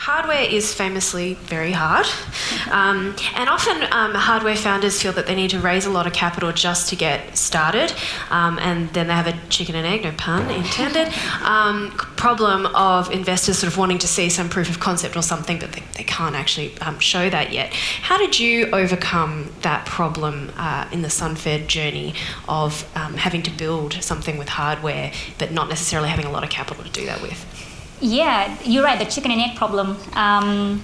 hardware is famously very hard, and often hardware founders feel that they need to raise a lot of capital just to get started, and then they have a chicken and egg, no pun intended, problem of investors sort of wanting to see some proof of concept or something, but they can't actually show that yet. How did you overcome that problem in the Sunfed journey of having to build something with hardware but not necessarily having a lot of capital to do that with? Yeah, you're right, the chicken and egg problem. And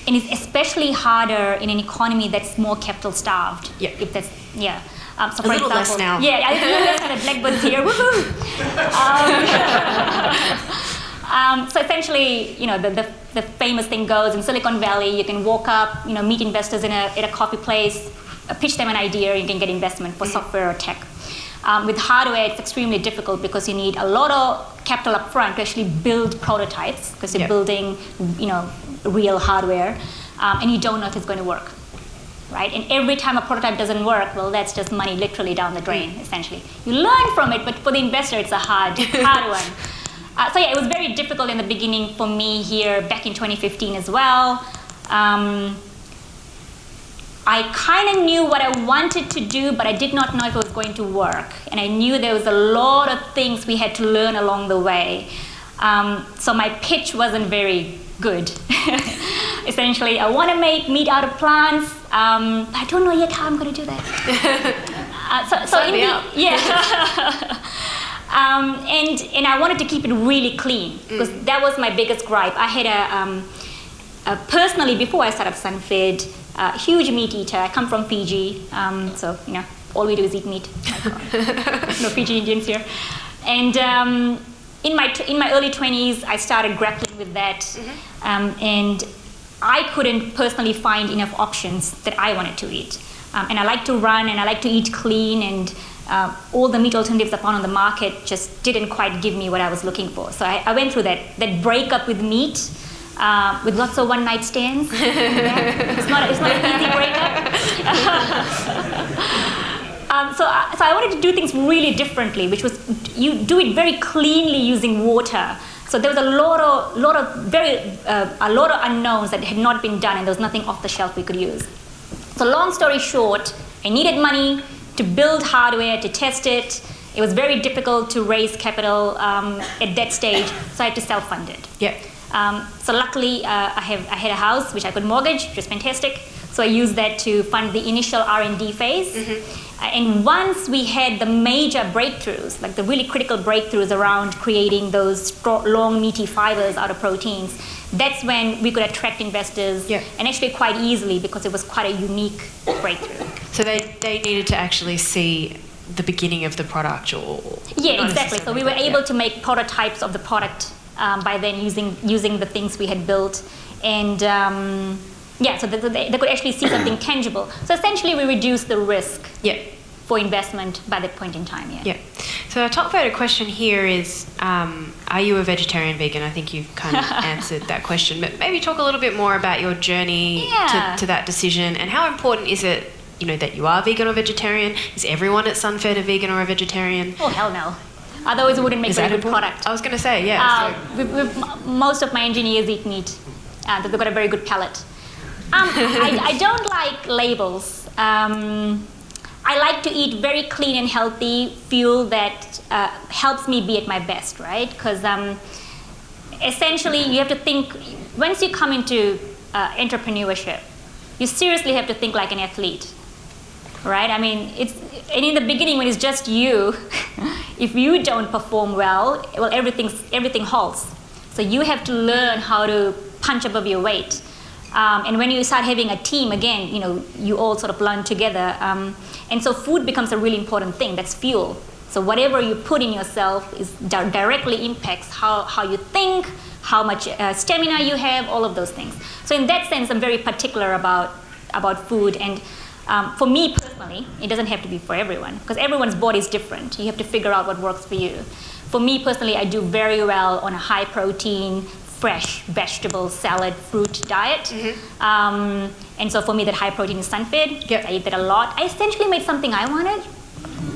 it's especially harder in an economy that's more capital starved. Yeah. If that's, yeah. So a little less now. Yeah, I think less than the blackbirds here. Woohoo! So essentially, the famous thing goes in Silicon Valley, you can walk up, meet investors at a coffee place, pitch them an idea, you can get investment for software or tech. With hardware, it's extremely difficult because you need a lot of capital up front to actually build prototypes because you're building, real hardware, and you don't know if it's going to work, right? And every time a prototype doesn't work, well, that's just money literally down the drain, essentially. You learn from it, but for the investor, it's a hard one. So yeah, it was very difficult in the beginning for me here back in 2015 as well. I kind of knew what I wanted to do, but I did not know if it was going to work. And I knew there was a lot of things we had to learn along the way. So my pitch wasn't very good. Essentially, I want to make meat out of plants. I don't know yet how I'm going to do that. And I wanted to keep it really clean because that was my biggest gripe. I had personally, before I started Sunfed, huge meat eater. I come from Fiji, so all we do is eat meat. No Fiji Indians here. And in my early 20s, I started grappling with that, and I couldn't personally find enough options that I wanted to eat. And I like to run, and I like to eat clean, and all the meat alternatives I found on the market just didn't quite give me what I was looking for. So I went through that breakup with meat. With lots of one-night stands. It's not an easy breakup. So I wanted to do things really differently, which was you do it very cleanly using water. So there was a lot of unknowns that had not been done, and there was nothing off the shelf we could use. So long story short, I needed money to build hardware, to test it. It was very difficult to raise capital at that stage, so I had to self-fund it. Yeah. So luckily, I had a house which I could mortgage, which was fantastic. So I used that to fund the initial R&D phase. And once we had the major breakthroughs, like the really critical breakthroughs around creating those long meaty fibers out of proteins, that's when we could attract investors, and actually quite easily because it was quite a unique breakthrough. So they needed to actually see the beginning of the product, or exactly. So we were able to make prototypes of the product by then using the things we had built, and so they could actually see something tangible. So essentially, we reduced the risk for investment by that point in time. So our top voted question here is, are you a vegetarian vegan? I think you've kind of answered that question, but maybe talk a little bit more about your journey to that decision, and how important is it, that you are vegan or vegetarian? Is everyone at Sunfed a vegan or a vegetarian? Oh, hell no. Otherwise, it wouldn't make a good product. I was going to say, most of my engineers eat meat. They've got a very good palate. I don't like labels. I like to eat very clean and healthy fuel that helps me be at my best, right? Because essentially, you have to think, once you come into entrepreneurship, you seriously have to think like an athlete, right? I mean, and in the beginning, when it's just you, if you don't perform well, everything halts. So you have to learn how to punch above your weight. And when you start having a team, again, you all sort of learn together. And so food becomes a really important thing. That's fuel. So whatever you put in yourself directly impacts how you think, how much stamina you have, all of those things. So in that sense, I'm very particular about food. And for me personally, it doesn't have to be for everyone, because everyone's body is different. You have to figure out what works for you. For me personally, I do very well on a high protein, fresh vegetable, salad, fruit diet. And so for me, that high protein is Sunfed. I eat that a lot. I essentially made something I wanted.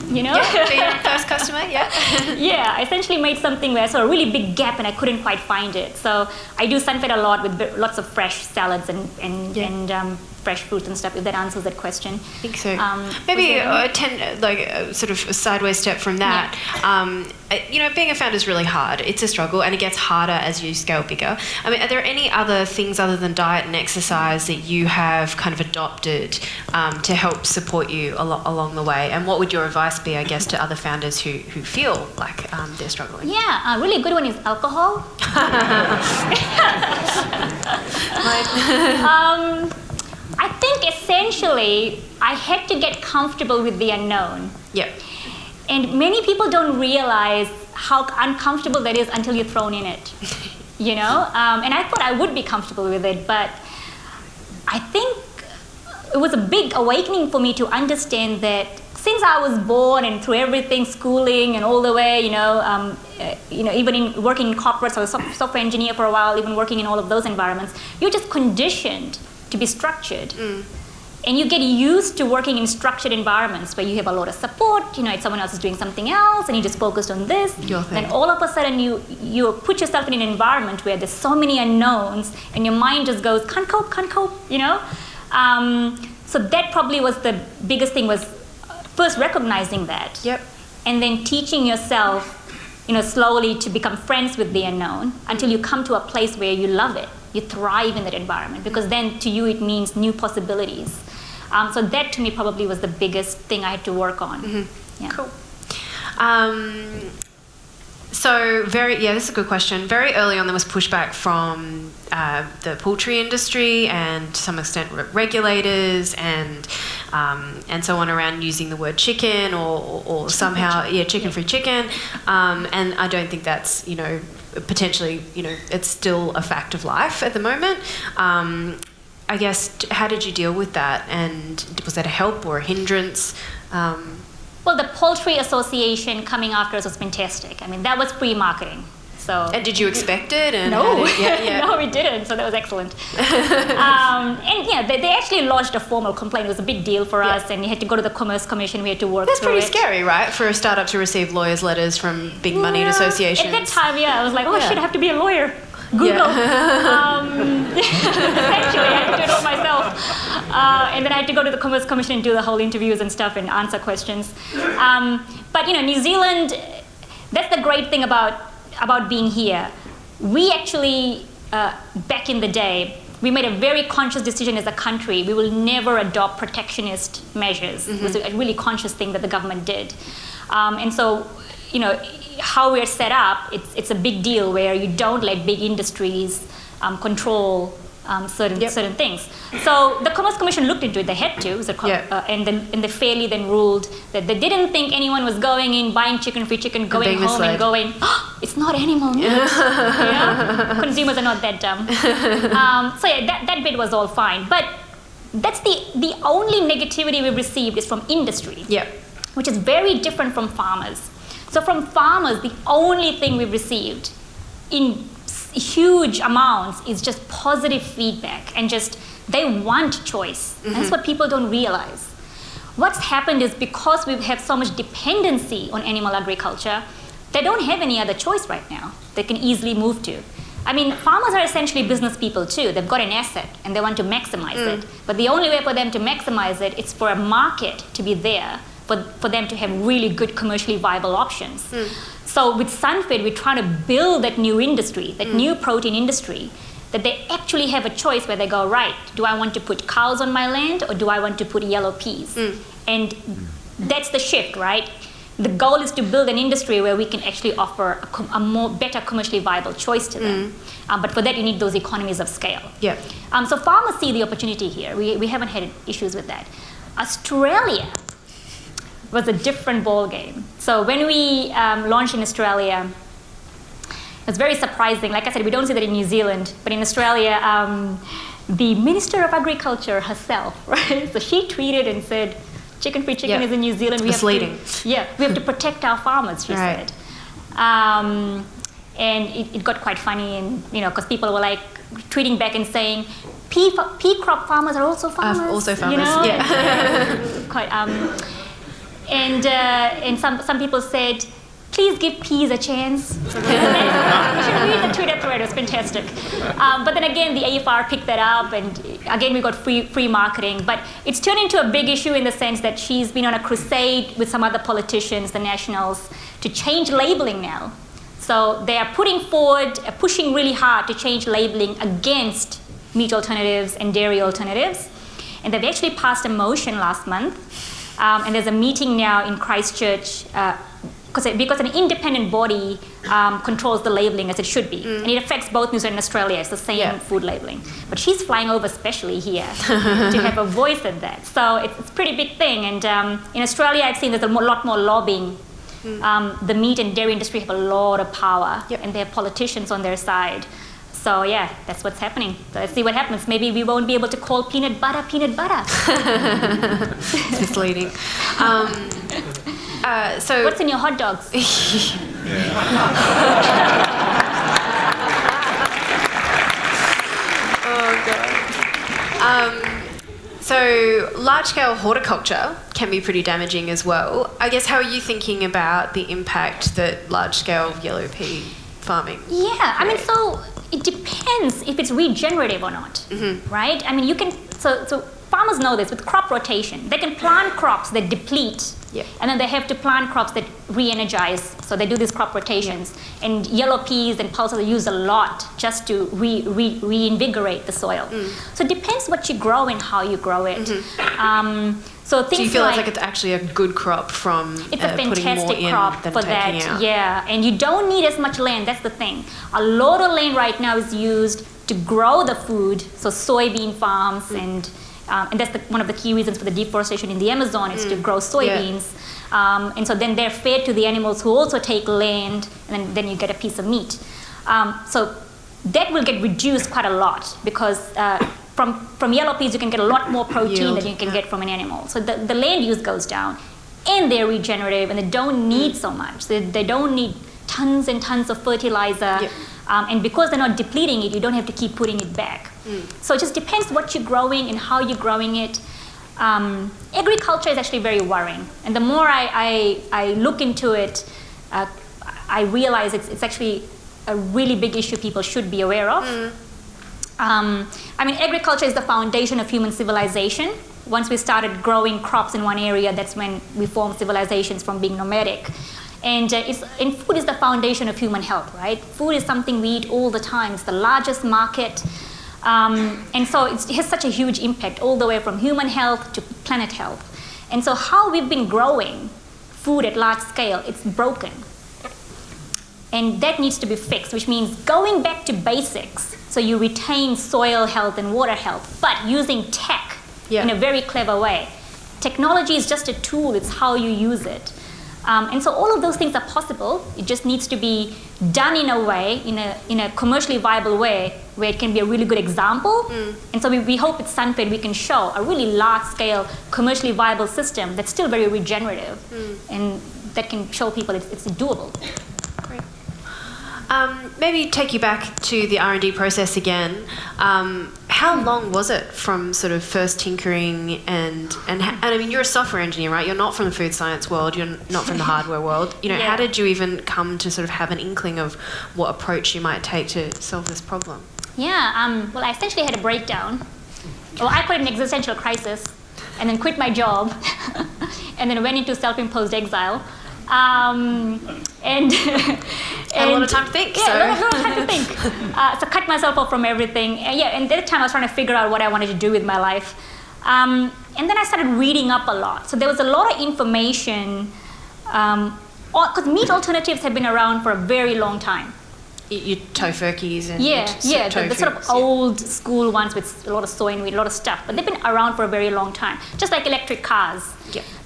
you know? Yeah, so you're a first customer, yeah. Yeah, I essentially made something where I saw a really big gap and I couldn't quite find it. So I do Sunfed a lot with lots of fresh salads and fresh fruits and stuff, if that answers that question. I think so. Maybe a sort of a sideways step from that. Being a founder is really hard. It's a struggle, and it gets harder as you scale bigger. I mean, are there any other things other than diet and exercise that you have kind of adopted to help support you along the way? And what would your advice be, I guess, to other founders who feel like they're struggling? Yeah, a really good one is alcohol. I think essentially I had to get comfortable with the unknown. Yep. And many people don't realize how uncomfortable that is until you're thrown in it, you know? And I thought I would be comfortable with it, but I think it was a big awakening for me to understand that since I was born and through everything, schooling and all the way, even in working in corporates, I was a software engineer for a while, even working in all of those environments, you're just conditioned to be structured. And you get used to working in structured environments where you have a lot of support, someone else is doing something else and you just focused on this. Then all of a sudden you put yourself in an environment where there's so many unknowns and your mind just goes, can't cope, So that probably was the biggest thing, was first recognizing that. Yep. And then teaching yourself, slowly to become friends with the unknown until you come to a place where you love it. You thrive in that environment because then to you it means new possibilities. So that to me probably was the biggest thing I had to work on. Mm-hmm. Yeah. Cool. This is a good question. Very early on there was pushback from the poultry industry and to some extent regulators and so on around using the word chicken or somehow, chicken-free chicken. And I don't think that's, potentially, it's still a fact of life at the moment. I guess, how did you deal with that? And was that a help or a hindrance? Well, the Poultry Association coming after us was fantastic. I mean, that was free marketing. So. And did you expect it? And no, no, we didn't. So that was excellent. They actually lodged a formal complaint. It was a big deal for us, and you had to go to the Commerce Commission. We had to work That's through it. That's pretty scary, right? For a startup to receive lawyers' letters from big moneyed associations. At that time, I was like, shit, I have to be a lawyer. Google. Essentially, I had to do it all myself. And then I had to go to the Commerce Commission and do the whole interviews and stuff and answer questions. But New Zealand, that's the great thing about being here. We actually, back in the day, we made a very conscious decision as a country. We will never adopt protectionist measures. It was a really conscious thing that the government did. And so, how we're set up, it's a big deal where you don't let big industries control certain things. So the Commerce Commission looked into it. They had to, and they fairly then ruled that they didn't think anyone was going in, buying chicken-free chicken, going home misled. And going, it's not animal meat. Consumers are not that dumb. That bit was all fine. But that's the only negativity we've received is from industry, which is very different from farmers. So from farmers, the only thing we've received in huge amounts is just positive feedback and just they want choice. That's what people don't realize. What's happened is because we have so much dependency on animal agriculture, they don't have any other choice right now they can easily move to. I mean, farmers are essentially business people too. They've got an asset and they want to maximize it. But the only way for them to maximize it is for a market to be there for them to have really good commercially viable options. So with Sunfed, we're trying to build that new industry, that new protein industry, that they actually have a choice where they go, right, do I want to put cows on my land or do I want to put yellow peas? And that's the shift, right? The goal is to build an industry where we can actually offer a better commercially viable choice to them. But for that, you need those economies of scale. So farmers see the opportunity here. We haven't had issues with that. Australia was a different ball game. So when we launched in Australia, it was very surprising. Like I said, we don't see that in New Zealand, but in Australia, the Minister of Agriculture herself, right? So she tweeted and said, chicken-free chicken is in New Zealand. Misleading. We have to protect our farmers, she said. And it got quite funny, and because people were like tweeting back and saying, pea crop farmers are also farmers. Also farmers, quite. And some people said, please give peas a chance. You should read the Twitter thread, it was fantastic. But then again, the AFR picked that up, and again, we got free marketing. But it's turned into a big issue in the sense that she's been on a crusade with some other politicians, the Nationals, to change labeling now. So they are pushing really hard to change labeling against meat alternatives and dairy alternatives. And they've actually passed a motion last month. And there's a meeting now in Christchurch because an independent body controls the labeling as it should be. And it affects both New Zealand and Australia. It's the same food labeling. But she's flying over specially here to have a voice at that. So it's a pretty big thing. And in Australia, I've seen there's a lot more lobbying. The meat and dairy industry have a lot of power, and they have politicians on their side. So yeah, that's what's happening. So let's see what happens. Maybe we won't be able to call peanut butter. It's misleading. So what's in your hot dogs? Oh god. So large-scale horticulture can be pretty damaging as well. I guess, how are you thinking about the impact that large-scale yellow pea farming? Yeah, I mean, so it depends if it's regenerative or not, right? I mean, you can, so farmers know this with crop rotation. They can plant crops that deplete, and then they have to plant crops that re-energize. So they do these crop rotations. And yellow peas and pulses are used a lot just to reinvigorate the soil. So it depends what you grow and how you grow it. So things do you feel like it's actually a good crop from it's a fantastic crop than for taking that, out? yeah. And you don't need as much land. That's the thing. A lot of land right now is used to grow the food. So soybean farms and that's one of the key reasons for the deforestation in the Amazon is to grow soybeans. And so then they're fed to the animals who also take land, and then you get a piece of meat. So that will get reduced quite a lot because from yellow peas you can get a lot more protein than you can get from an animal. So the land use goes down, and they're regenerative, and they don't need so much. They don't need tons and tons of fertilizer. And because they're not depleting it, you don't have to keep putting it back. So it just depends what you're growing and how you're growing it. Agriculture is actually very worrying. And the more I look into it, I realize it's actually a really big issue people should be aware of. I mean, agriculture is the foundation of human civilization. Once we started growing crops in one area, that's when we formed civilizations from being nomadic. And food is the foundation of human health, right? Food is something we eat all the time. It's the largest market. And so it has such a huge impact all the way from human health to planet health. And so how we've been growing food at large scale, it's broken. And that needs to be fixed, which means going back to basics. So you retain soil health and water health, but using tech in a very clever way. Technology is just a tool, it's how you use it. And so all of those things are possible. It just needs to be done in a way, in a commercially viable way, where it can be a really good example. And so we hope at Sunfed we can show a really large-scale, commercially viable system that's still very regenerative, and that can show people it's doable. Great. Maybe take you back to the R&D process again. How long was it from sort of first tinkering and I mean, you're a software engineer, right? You're not from the food science world. You're not from the hardware world. You know, how did you even come to sort of have an inkling of what approach you might take to solve this problem? Yeah. Well, I essentially had a breakdown. Well, I call it an existential crisis, and then quit my job, and then went into self-imposed exile. And a lot of time to think. Yeah, a lot of time to think. So cut myself off from everything. And at that time I was trying to figure out what I wanted to do with my life. And then I started reading up a lot. So there was a lot of information, because meat alternatives have been around for a very long time. Your tofurkeys and the sort of old school ones with a lot of soy and wheat, a lot of stuff. But they've been around for a very long time, just like electric cars.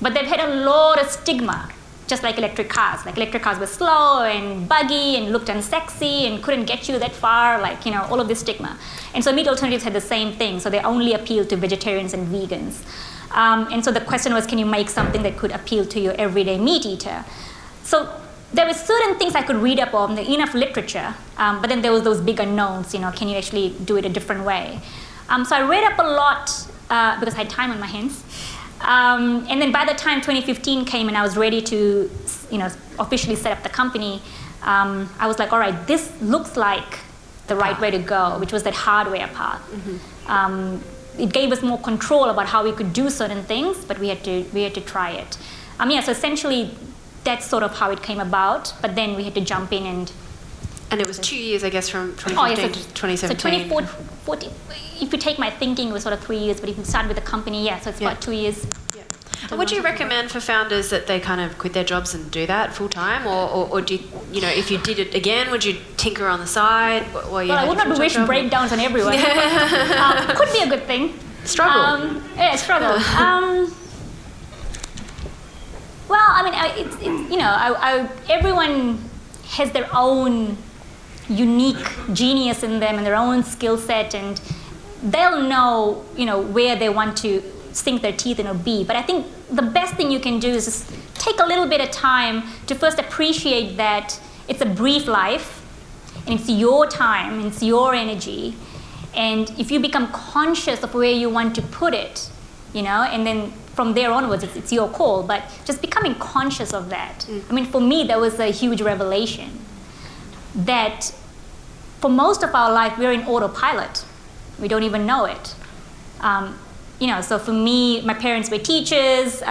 But they've had a lot of stigma. Just like electric cars. Like electric cars were slow and buggy and looked unsexy and couldn't get you that far, like, you know, all of this stigma. And so meat alternatives had the same thing. So they only appealed to vegetarians and vegans. And so the question was, can you make something that could appeal to your everyday meat eater? So there were certain things I could read up on, enough literature, but then there was those big unknowns, you know, can you actually do it a different way? So I read up a lot because I had time on my hands. And then by the time 2015 came and I was ready to, officially set up the company, I was like, all right, this looks like the right way to go, which was that hardware path. It gave us more control about how we could do certain things, but we had to try it. So essentially, that's sort of how it came about. But then we had to jump in and it was 2 years, I guess, from 2015 to 2017. So 2014, if you take my thinking, it was sort of 3 years, but if you start with the company, so it's about 2 years. And would you recommend for founders that they kind of quit their jobs and do that full time, or do you, if you did it again, would you tinker on the side? I would not wish breakdowns on everyone. Could be a good thing. Struggle. Struggle. Everyone has their own unique genius in them and their own skill set, and they'll know, where they want to sink their teeth in or be. But I think the best thing you can do is just take a little bit of time to first appreciate that it's a brief life, and it's your time, and it's your energy. And if you become conscious of where you want to put it, and then from there onwards, it's your call, but just becoming conscious of that. For me, that was a huge revelation that for most of our life, we're in autopilot. We don't even know it. So for me, my parents were teachers,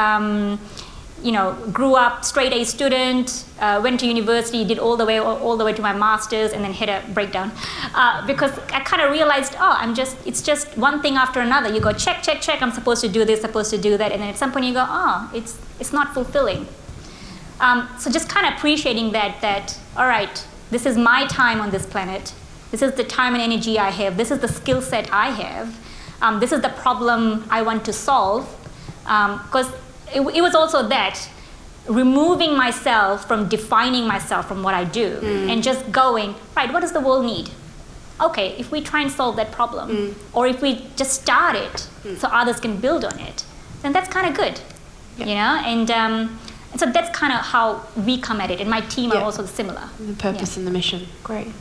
grew up straight A student, went to university, did all the way to my master's, and then hit a breakdown because I kind of realized, it's just one thing after another. You go check, I'm supposed to do this, supposed to do that, and then at some point you go, it's not fulfilling. So just kind of appreciating that, all right, this is my time on this planet. This is the time and energy I have. This is the skill set I have. This is the problem I want to solve. Because it was also that, removing myself from defining myself from what I do and just going, right, what does the world need? Okay, if we try and solve that problem, or if we just start it so others can build on it, then that's kind of good, And so that's kind of how we come at it, and my team are also similar. The purpose and the mission, great.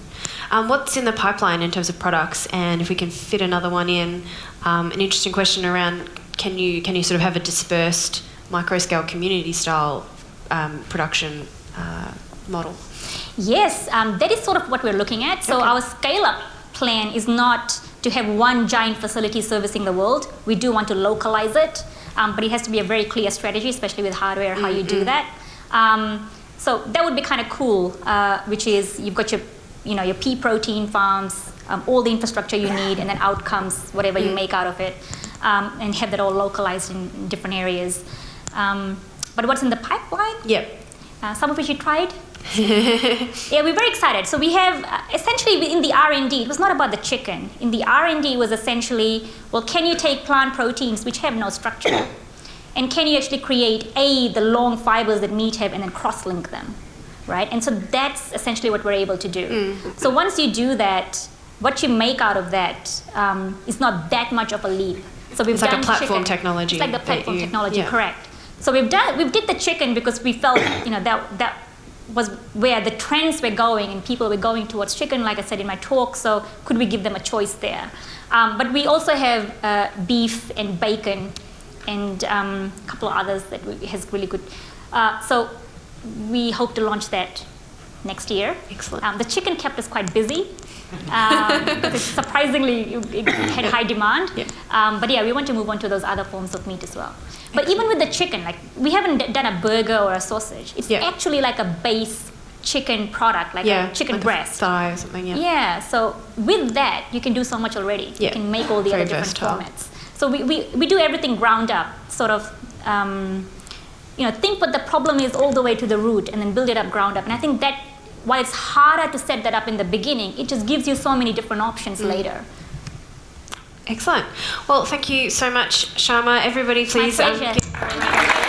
What's in the pipeline in terms of products, and if we can fit another one in, an interesting question around, can you sort of have a dispersed micro-scale community style production model? Yes, that is sort of what we're looking at. So our scale-up plan is not to have one giant facility servicing the world. We do want to localize it, but it has to be a very clear strategy, especially with hardware, how you do that. So that would be kind of cool, which is you've got your pea protein farms, all the infrastructure you need, and then out comes whatever you make out of it, and have that all localized in different areas. But what's in the pipeline? Some of which you tried. We're very excited. So we have, essentially in the R&D, it was not about the chicken. In the R&D, it was essentially, can you take plant proteins which have no structure, and can you actually create the long fibers that meat have and then cross-link them, right? And so that's essentially what we're able to do. So once you do that, what you make out of that is not that much of a leap. So it's like a platform technology. It's like the platform technology, correct. So we did the chicken because we felt, that was where the trends were going and people were going towards chicken, like I said in my talk, so could we give them a choice there? But we also have beef and bacon and a couple of others that has really good. So we hope to launch that next year. Excellent. The chicken kept us quite busy. Because surprisingly, it had high demand. But we want to move on to those other forms of meat as well. But even with the chicken, like we haven't done a burger or a sausage. It's actually like a base chicken product, like a chicken breast. Thigh or something, So with that, you can do so much already. You can make all the other different formats. So we do everything ground up, sort of, think what the problem is all the way to the root and then build it up ground up. And I think that while it's harder to set that up in the beginning, it just gives you so many different options later. Excellent. Well, thank you so much, Shama. Everybody, please. My pleasure.